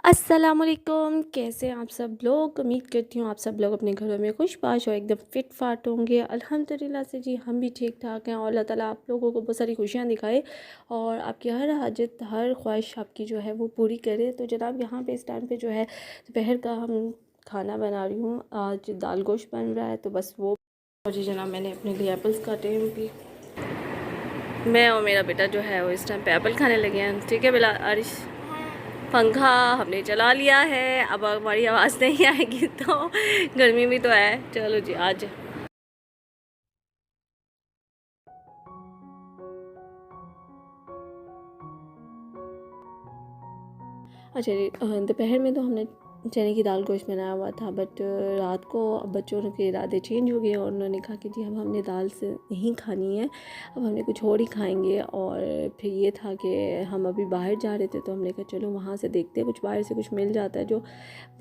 अस्सलामुअलैकुम, कैसे हैं आप सब लोग। उम्मीद करती हूँ आप सब लोग अपने घरों में खुशबाश और एकदम फिट फाट होंगे। अल्हम्दुलिल्लाह से जी हम भी ठीक ठाक हैं और अल्लाह ताला आप लोगों को बहुत सारी खुशियाँ दिखाए और आपकी हर हाजत हर ख्वाहिश आपकी जो है वो पूरी करे। तो जनाब यहाँ पे इस टाइम पे जो है दोपहर का हम खाना बना रही हूँ। आज दाल गोश्त बन रहा है तो बस वो। और जी जनाब मैंने अपने लिए एप्पल्स काटे हैं भी। मैं और मेरा बेटा जो है वो इस टाइम पे एप्पल खाने लगे हैं। ठीक है बिला आरिश, पंखा हमने चला लिया है। अब हमारी आवाज़ नहीं आएगी तो गर्मी भी तो है। चलो जी आज अच्छा जी दोपहर में तो हमने चने की दाल गोश्त बनाया हुआ था, बट रात को बच्चों के इरादे चेंज हो गए और उन्होंने कहा कि जी अब हमने दाल से नहीं खानी है, अब हमने कुछ और ही खाएंगे। और फिर ये था कि हम अभी बाहर जा रहे थे तो हमने कहा चलो वहाँ से देखते हैं, कुछ बाहर से कुछ मिल जाता है जो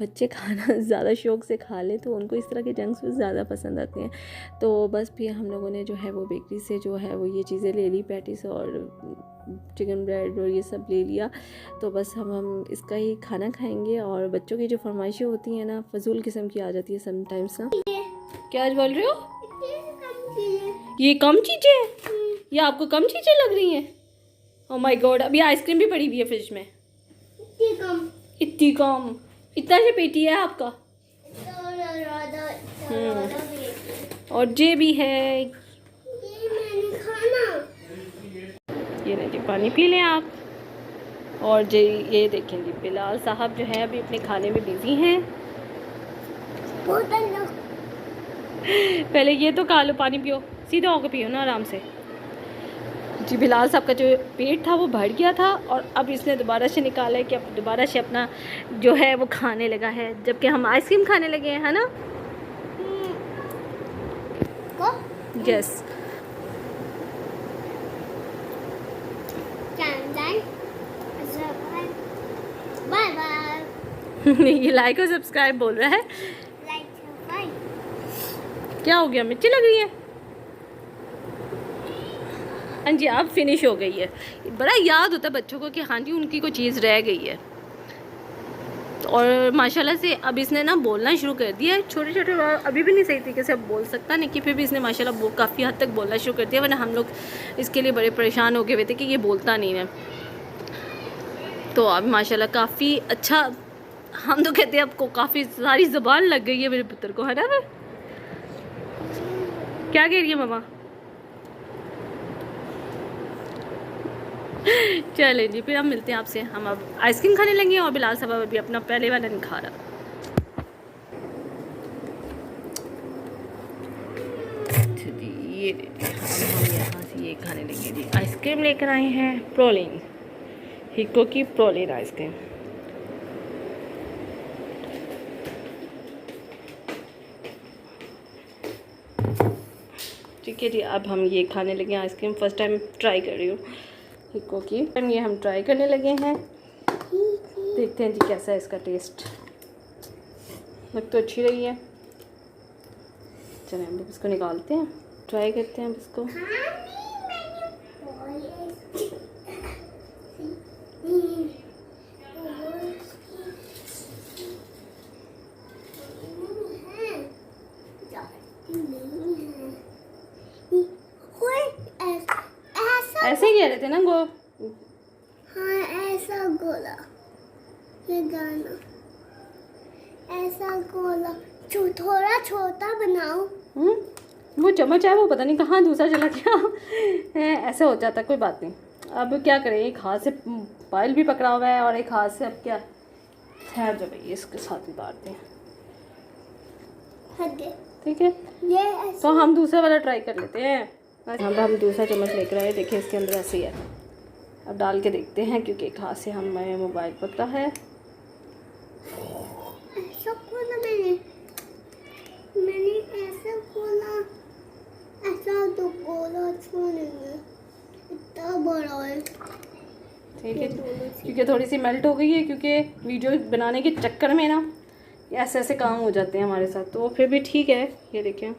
बच्चे खाना ज़्यादा शौक़ से खा लें, तो उनको इस तरह के जंक्स फूड ज़्यादा पसंद आते हैं। तो बस फिर हम लोगों ने जो है वो बेकरी से जो है वो ये चीज़ें ले ली, पैटीज और चिकन ब्रेड और ये सब ले लिया। तो बस हम इसका ही खाना खाएंगे। और बच्चों की जो फरमाइशें होती हैं ना फजूल किस्म की आ जाती है समटाइम्स ना। क्या आज बोल रहे हो? ये कम चीज़ें हैं? ये आपको कम चीज़ें लग रही हैं? ओह माय गॉड, अभी आइसक्रीम भी पड़ी हुई है फ्रिज में। इतनी कम? इतना से पेटी है आपका? और ये भी है। ये नहीं जी, पानी पी लें आप। और जी ये देखें जी बिलाल साहब जो है अभी अपने खाने में बिजी हैं। पहले ये तो खा लो, पानी पियो, सीधा होकर पियो ना आराम से। जी बिलाल साहब का जो पेट था वो भर गया था और अब इसने दोबारा से निकाला है कि अब दोबारा से अपना जो है वो खाने लगा है, जबकि हम आइसक्रीम खाने लगे हैं, है ना? यस। Bye bye. ये लाइक और सब्सक्राइब बोल रहा है। क्या हो गया, मिर्ची लग रही है? हाँ जी अब फिनिश हो गई है। बड़ा याद होता है बच्चों को कि हाँ जी उनकी कोई चीज़ रह गई है। और माशाल्लाह से अब इसने ना बोलना शुरू कर दिया है। छोटे छोटे अभी भी नहीं सही तरीके से अब बोल सकता नहीं, कि फिर भी इसने माशाल्लाह काफ़ी हद तक बोलना शुरू कर दिया, वरना हम लोग इसके लिए बड़े परेशान हो गए हुए थे कि ये बोलता नहीं है। तो अब माशाल्लाह काफ़ी अच्छा, हम तो कहते हैं आपको काफ़ी सारी ज़बान लग गई है मेरे पुत्र को, है ना? क्या कह रही है मामा? चले जी फिर हम मिलते हैं आपसे। हम अब आइसक्रीम खाने लगे और बिलाल साहब अभी अपना पहले वाला नहीं खा रहा। अच्छा जी ये अब हम यहाँ से ये खाने लगे जी। आइसक्रीम लेकर आए हैं प्रोलिन, हिको की प्रोलिन आइसक्रीम। ठीक है जी अब हम ये खाने लगे हैं आइसक्रीम। फर्स्ट टाइम ट्राई कर रही हूँ हिको की। ये हम ट्राई करने लगे हैं, देखते हैं जी कैसा है इसका टेस्ट। लग तो अच्छी रही है। चलिए हम इसको निकालते हैं, ट्राई करते हैं इसको। ऐसे ही कह रहे थे ना गो। हाँ ऐसा गोला, ये गाना ऐसा गोला थोड़ा छोटा बनाओ। वो चम्मच है वो पता नहीं कहाँ दूसरा चला गया है, ऐसा हो जाता है, कोई बात नहीं। अब क्या करें, एक हाथ से पायल भी पकड़ा हुआ है और एक हाथ से अब क्या, ठहर जाओ भाई इसके साथ ही बांटते हैं। ठीक है ये तो हम दूसरा वाला ट्राई कर लेते हैं। हम दूसरा चम्मच लेकर आए, देखिए इसके अंदर ऐसे ही है। अब डाल के देखते हैं क्योंकि एक हाथ से हमें मोबाइल पकड़ा है। ऐसा खोला मैंने ऐसा खोला, ऐसा तो गोला छोड़ेंगे, इतना बड़ा है। ठीक है क्योंकि थोड़ी सी मेल्ट हो गई है, क्योंकि वीडियो बनाने के चक्कर में ना ऐसे ऐसे काम हो जाते हैं हमारे साथ, तो फिर भी ठीक है। ये देखिए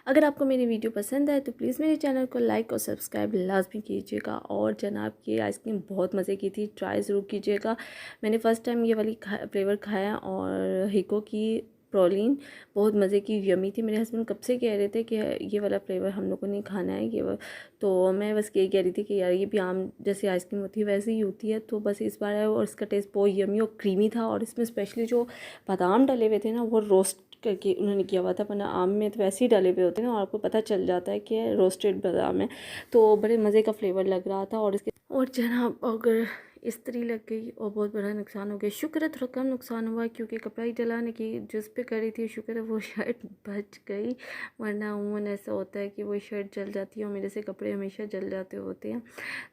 अगर आपको मेरी वीडियो पसंद आए तो प्लीज़ मेरे चैनल को लाइक और सब्सक्राइब लाजमी कीजिएगा। और जनाब की आइसक्रीम बहुत मज़े की थी, ट्राई ज़रूर कीजिएगा। मैंने फ़र्स्ट टाइम ये वाली फ्लेवर खाया और हिको की प्रोलीन बहुत मज़े की यमी थी। मेरे हस्बैंड कब से कह रहे थे कि ये वाला फ्लेवर हम लोगों ने खाना है, तो मैं बस यही कह रही थी कि यार ये भी आम जैसे आइसक्रीम होती है वैसे ही होती है, तो बस इस बार है। और इसका टेस्ट बहुत यमी और क्रीमी था, और इसमें स्पेशली जो बादाम डले हुए थे ना वो रोस्ट करके उन्होंने किया हुआ था, वरना आम में तो वैसे ही डले हुए होते हैं ना और आपको पता चल जाता है कि रोस्टेड बादाम है। तो बड़े मज़े का फ्लेवर लग रहा था। और जनाब अगर इस्त्री लग गई और बहुत बड़ा नुकसान हो गया। शुक्र है थोड़ा कम नुकसान हुआ, क्योंकि कपड़ा ही जलाने की जिस पे करी थी शुक्र है वो शर्ट बच गई, वरना अमूमन ऐसा होता है कि वो शर्ट जल जाती है और मेरे से कपड़े हमेशा जल जाते होते हैं।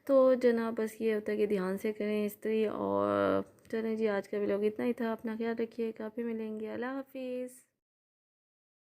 तो जनाब बस ये होता है कि ध्यान से करें इस्त्री। और चलें जी, आज का व्लॉग इतना ही था। अपना ख्याल रखिएगा, फिर मिलेंगे। अल्लाह हाफिज़।